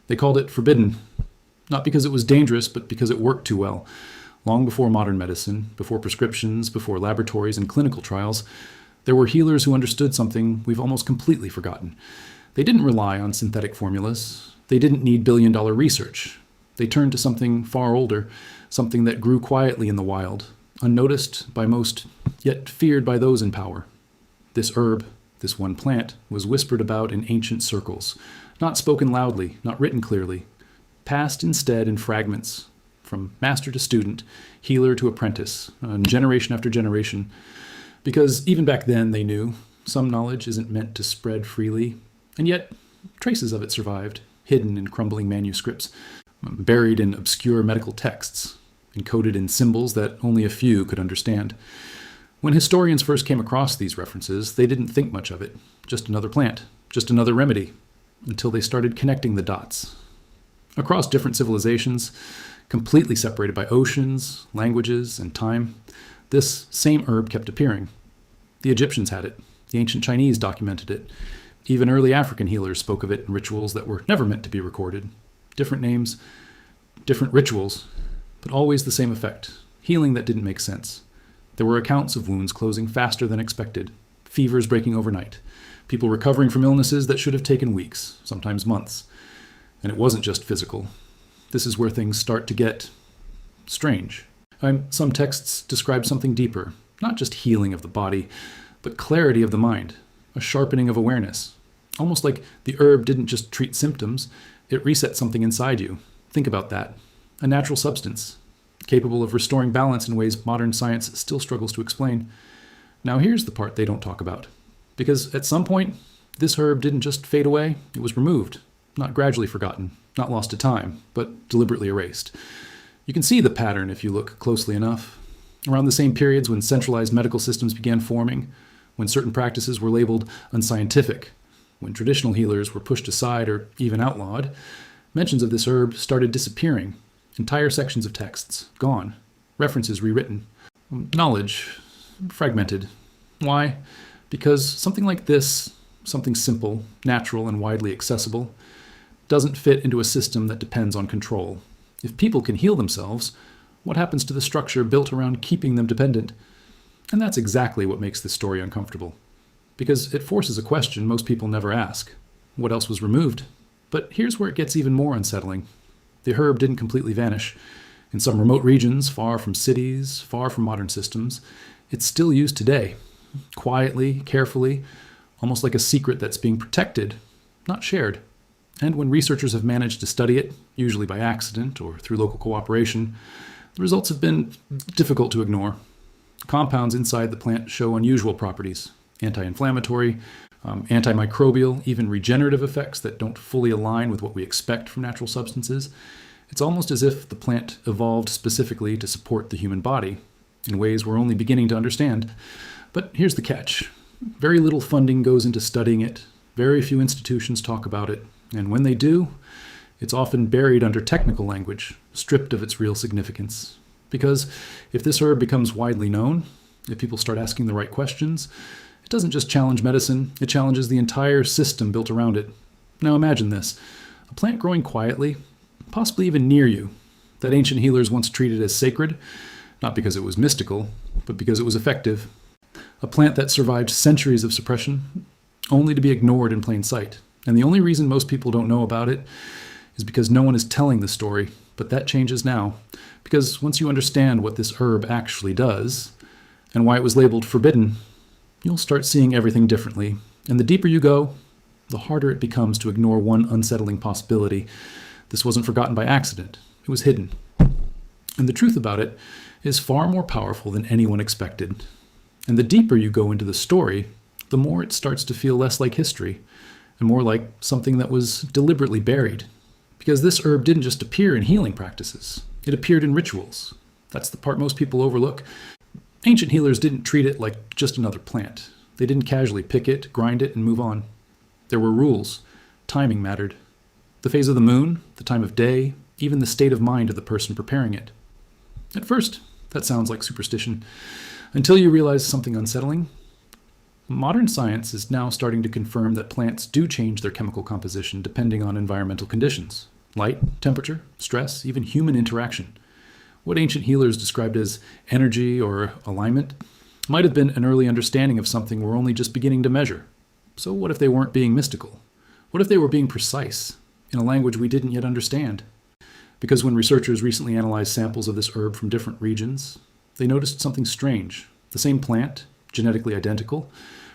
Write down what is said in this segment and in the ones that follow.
They called it forbidden, not because it was dangerous, but because it worked too well. Long before modern medicine, before prescriptions, before laboratories and clinical trials, there were healers who understood something we've almost completely forgotten. They didn't rely on synthetic formulas. They didn't need billion-dollar research. They turned to something far older, something that grew quietly in the wild, unnoticed by most, yet feared by those in power. This herb, this one plant, was whispered about in ancient circles, not spoken loudly, not written clearly, passed instead in fragments, from master to student, healer to apprentice, generation after generation. Because even back then they knew some knowledge isn't meant to spread freely, and yet traces of it survived, hidden in crumbling manuscripts, buried in obscure medical texts, encoded in symbols that only a few could understand. When historians first came across these references, they didn't think much of it. Just another plant, just another remedy, until they started connecting the dots. Across different civilizations, completely separated by oceans, languages, and time, this same herb kept appearing. The Egyptians had it. The ancient Chinese documented it. Even early African healers spoke of it in rituals that were never meant to be recorded. Different names, different rituals, but always the same effect, healing that didn't make sense. There were accounts of wounds closing faster than expected, fevers breaking overnight, people recovering from illnesses that should have taken weeks, sometimes months. And it wasn't just physical. This is where things start to get strange. Some texts describe something deeper, not just healing of the body, but clarity of the mind, a sharpening of awareness. Almost like the herb didn't just treat symptoms, it reset something inside you. Think about that. A natural substance, capable of restoring balance in ways modern science still struggles to explain. Now here's the part they don't talk about. Because at some point, this herb didn't just fade away, it was removed. Not gradually forgotten, not lost to time, but deliberately erased. You can see the pattern if you look closely enough. Around the same periods when centralized medical systems began forming, when certain practices were labeled unscientific, when traditional healers were pushed aside or even outlawed, mentions of this herb started disappearing. Entire sections of texts gone, references rewritten, knowledge fragmented. Why? Because something like this, something simple, natural, and widely accessible, doesn't fit into a system that depends on control. If people can heal themselves, what happens to the structure built around keeping them dependent? And that's exactly what makes this story uncomfortable. Because it forces a question most people never ask. What else was removed? But here's where it gets even more unsettling. The herb didn't completely vanish. In some remote regions, far from cities, far from modern systems, it's still used today. Quietly, carefully, almost like a secret that's being protected, not shared. And when researchers have managed to study it, usually by accident or through local cooperation, the results have been difficult to ignore. Compounds inside the plant show unusual properties, anti-inflammatory, antimicrobial, even regenerative effects that don't fully align with what we expect from natural substances. It's almost as if the plant evolved specifically to support the human body in ways we're only beginning to understand. But here's the catch. Very little funding goes into studying it. Very few institutions talk about it. And when they do, it's often buried under technical language, stripped of its real significance. Because if this herb becomes widely known, if people start asking the right questions, it doesn't just challenge medicine, it challenges the entire system built around it. Now imagine this, a plant growing quietly, possibly even near you, that ancient healers once treated as sacred, not because it was mystical, but because it was effective. A plant that survived centuries of suppression, only to be ignored in plain sight. And the only reason most people don't know about it is because no one is telling the story, but that changes now. Because once you understand what this herb actually does, and why it was labeled forbidden, you'll start seeing everything differently. And the deeper you go, the harder it becomes to ignore one unsettling possibility. This wasn't forgotten by accident. It was hidden. And the truth about it is far more powerful than anyone expected. And the deeper you go into the story, the more it starts to feel less like history, and more like something that was deliberately buried. Because this herb didn't just appear in healing practices. It appeared in rituals. That's the part most people overlook. Ancient healers didn't treat it like just another plant. They didn't casually pick it, grind it, and move on. There were rules. Timing mattered. The phase of the moon, the time of day, even the state of mind of the person preparing it. At first, that sounds like superstition, until you realize something unsettling. Modern science is now starting to confirm that plants do change their chemical composition depending on environmental conditions. light, temperature, stress, even human interaction. What ancient healers described as energy or alignment might have been an early understanding of something we're only just beginning to measure. So what if they weren't being mystical? What if they were being precise in a language we didn't yet understand? Because when researchers recently analyzed samples of this herb from different regions, they noticed something strange. The same plant, genetically identical,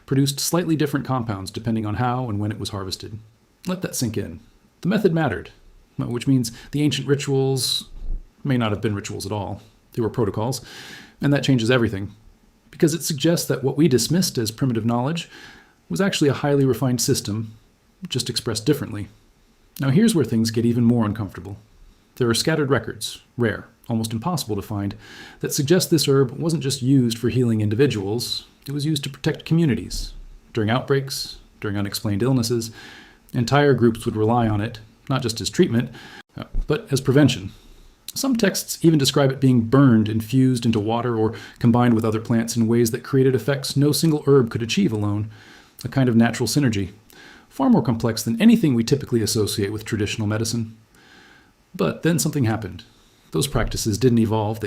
produced slightly different compounds depending on how and when it was harvested. Let that sink in. The method mattered, which means the ancient rituals may not have been rituals at all. They were protocols, and that changes everything, because it suggests that what we dismissed as primitive knowledge was actually a highly refined system, just expressed differently. Now here's where things get even more uncomfortable. There are scattered records, rare, almost impossible to find, that suggest this herb wasn't just used for healing individuals, it was used to protect communities. During outbreaks, during unexplained illnesses, entire groups would rely on it, not just as treatment, but as prevention. Some texts even describe it being burned, infused into water, or combined with other plants in ways that created effects no single herb could achieve alone, a kind of natural synergy, far more complex than anything we typically associate with traditional medicine. But then something happened. Those practices didn't evolve,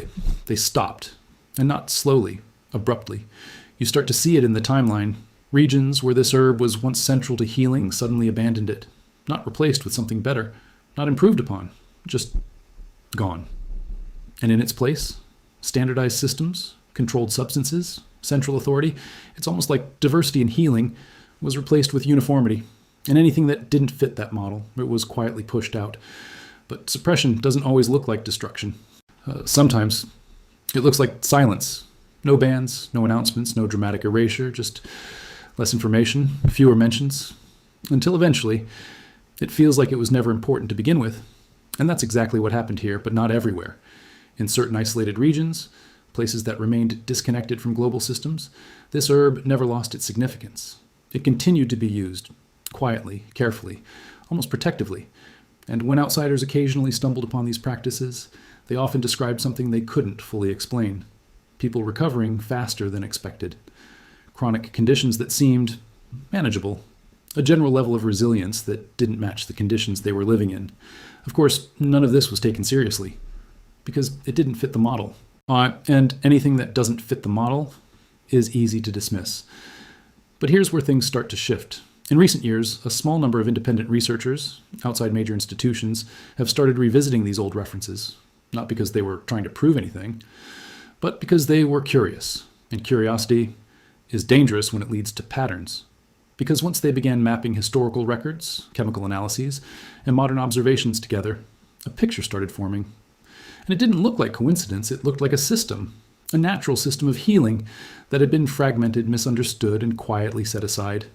they stopped, and not slowly, abruptly. You start to see it in the timeline. Regions where this herb was once central to healing suddenly abandoned it, not replaced with something better, not improved upon, just gone. And in its place, standardized systems, controlled substances, central authority, it's almost like diversity in healing was replaced with uniformity. And anything that didn't fit that model, it was quietly pushed out. But suppression doesn't always look like destruction. Sometimes it looks like silence. No bans, no announcements, no dramatic erasure, just less information, fewer mentions, until eventually it feels like it was never important to begin with. And that's exactly what happened here, but not everywhere. In certain isolated regions, places that remained disconnected from global systems, this herb never lost its significance. It continued to be used, quietly, carefully, almost protectively. And when outsiders occasionally stumbled upon these practices, they often described something they couldn't fully explain. People recovering faster than expected. Chronic conditions that seemed manageable. A general level of resilience that didn't match the conditions they were living in. Of course, none of this was taken seriously, because it didn't fit the model. And anything that doesn't fit the model is easy to dismiss. But here's where things start to shift. In recent years, a small number of independent researchers, outside major institutions, have started revisiting these old references, not because they were trying to prove anything, but because they were curious. And curiosity is dangerous when it leads to patterns. Because once they began mapping historical records, chemical analyses, and modern observations together, a picture started forming. And it didn't look like coincidence, it looked like a system, a natural system of healing that had been fragmented, misunderstood, and quietly set aside.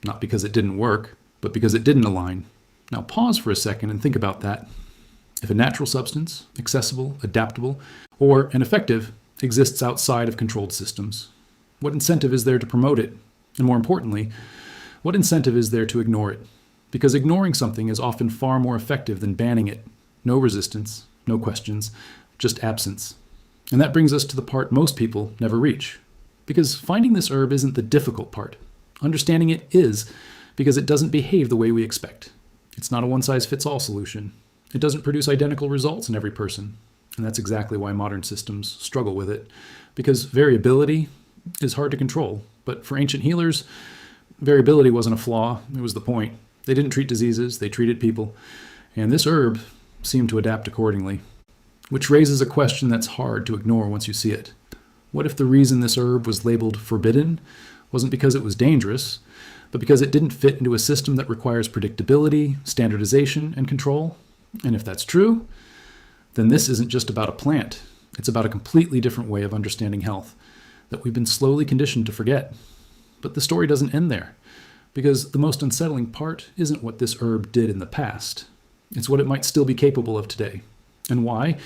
Not because it didn't work, but because it didn't align. Now pause for a second and think about that. If a natural substance, accessible, adaptable, or an effective, exists outside of controlled systems, what incentive is there to promote it? And more importantly, what incentive is there to ignore it? Because ignoring something is often far more effective than banning it. No resistance, no questions, just absence. And that brings us to the part most people never reach. Because finding this herb isn't the difficult part. Understanding it is, because it doesn't behave the way we expect. It's not a one-size-fits-all solution. It doesn't produce identical results in every person. And that's exactly why modern systems struggle with it. Because variability is hard to control. But for ancient healers, variability wasn't a flaw, it was the point. They didn't treat diseases, they treated people. And this herb seemed to adapt accordingly. Which raises a question that's hard to ignore once you see it. What if the reason this herb was labeled forbidden wasn't because it was dangerous, but because it didn't fit into a system that requires predictability, standardization, and control? And if that's true, then this isn't just about a plant. It's about a completely different way of understanding health that we've been slowly conditioned to forget. But the story doesn't end there, because the most unsettling part isn't what this herb did in the past. It's what it might still be capable of today. And why,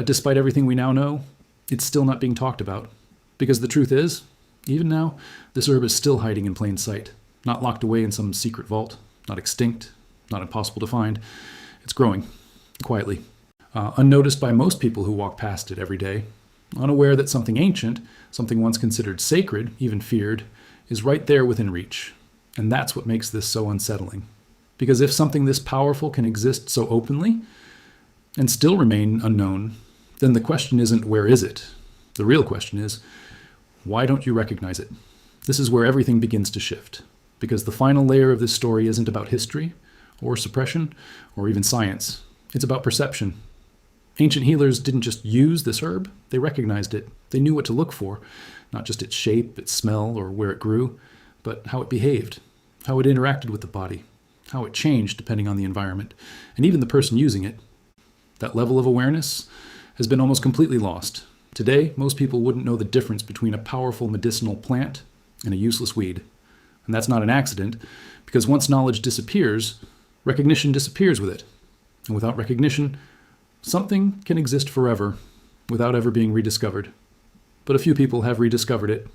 despite everything we now know, it's still not being talked about. Because the truth is, even now, this herb is still hiding in plain sight, not locked away in some secret vault, not extinct, not impossible to find. It's growing, quietly, unnoticed by most people who walk past it every day, unaware that something ancient, something once considered sacred, even feared, is right there within reach. And that's what makes this so unsettling. Because if something this powerful can exist so openly and still remain unknown, then the question isn't where is it? The real question is, why don't you recognize it? This is where everything begins to shift. Because the final layer of this story isn't about history or suppression or even science. It's about perception. Ancient healers didn't just use this herb, they recognized it. They knew what to look for, not just its shape, its smell, or where it grew, but how it behaved, how it interacted with the body, how it changed depending on the environment, and even the person using it. That level of awareness has been almost completely lost. Today, most people wouldn't know the difference between a powerful medicinal plant and a useless weed. And that's not an accident, because once knowledge disappears, recognition disappears with it. And without recognition, something can exist forever without ever being rediscovered. But a few people have rediscovered it,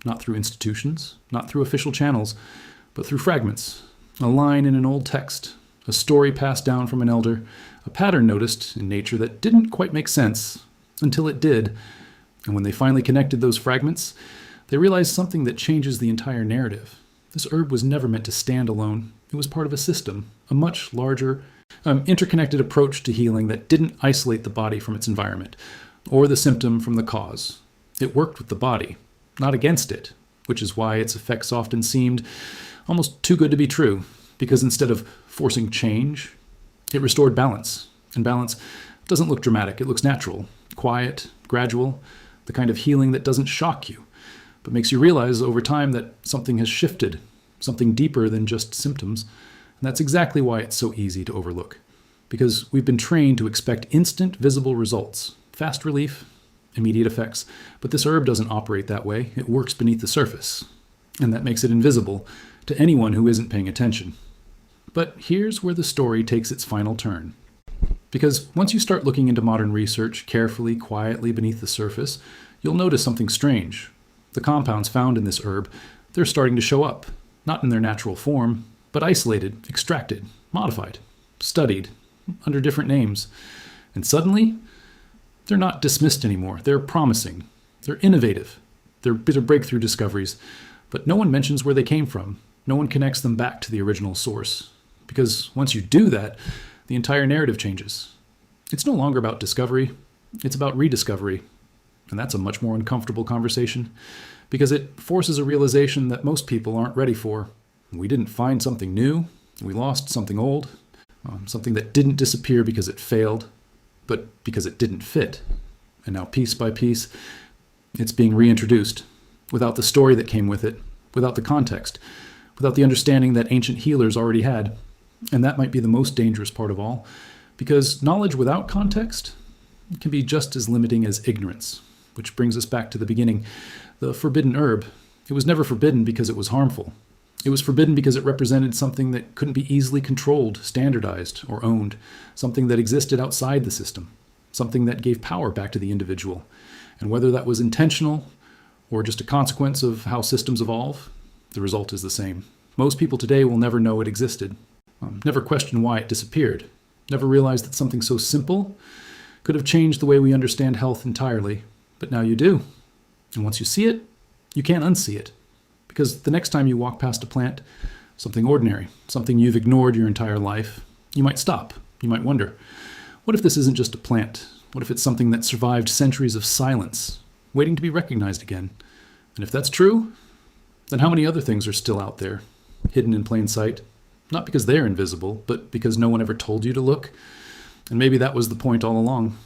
not through institutions, not through official channels, but through fragments. A line in an old text, a story passed down from an elder, a pattern noticed in nature that didn't quite make sense until it did. And when they finally connected those fragments, they realized something that changes the entire narrative. This herb was never meant to stand alone. It was part of a system, a much larger, interconnected approach to healing that didn't isolate the body from its environment, or the symptom from the cause. It worked with the body, not against it, which is why its effects often seemed almost too good to be true, because instead of forcing change, it restored balance. And balance doesn't look dramatic, it looks natural, quiet, gradual, the kind of healing that doesn't shock you, but makes you realize over time that something has shifted, something deeper than just symptoms. And that's exactly why it's so easy to overlook. Because we've been trained to expect instant visible results, fast relief, immediate effects. But this herb doesn't operate that way. It works beneath the surface. And that makes it invisible to anyone who isn't paying attention. But here's where the story takes its final turn. Because once you start looking into modern research carefully, quietly beneath the surface, you'll notice something strange. The compounds found in this herb, they're starting to show up, not in their natural form, but isolated, extracted, modified, studied, under different names. And suddenly, they're not dismissed anymore. They're promising. They're innovative. They're breakthrough discoveries. But no one mentions where they came from. No one connects them back to the original source. Because once you do that, the entire narrative changes. It's no longer about discovery. It's about rediscovery. And that's a much more uncomfortable conversation, because it forces a realization that most people aren't ready for. We didn't find something new. We lost something old, something that didn't disappear because it failed, but because it didn't fit. And now piece by piece, it's being reintroduced without the story that came with it, without the context, without the understanding that ancient healers already had. And that might be the most dangerous part of all, because knowledge without context can be just as limiting as ignorance. Which brings us back to the beginning. The forbidden herb, it was never forbidden because it was harmful. It was forbidden because it represented something that couldn't be easily controlled, standardized, or owned, something that existed outside the system, something that gave power back to the individual. And whether that was intentional or just a consequence of how systems evolve, the result is the same. Most people today will never know it existed, never question why it disappeared, never realize that something so simple could have changed the way we understand health entirely. But now you do. And once you see it, you can't unsee it. Because the next time you walk past a plant, something ordinary, something you've ignored your entire life, you might stop. You might wonder, what if this isn't just a plant? What if it's something that survived centuries of silence, waiting to be recognized again? And if that's true, then how many other things are still out there, hidden in plain sight? Not because they're invisible, but because no one ever told you to look. And maybe that was the point all along.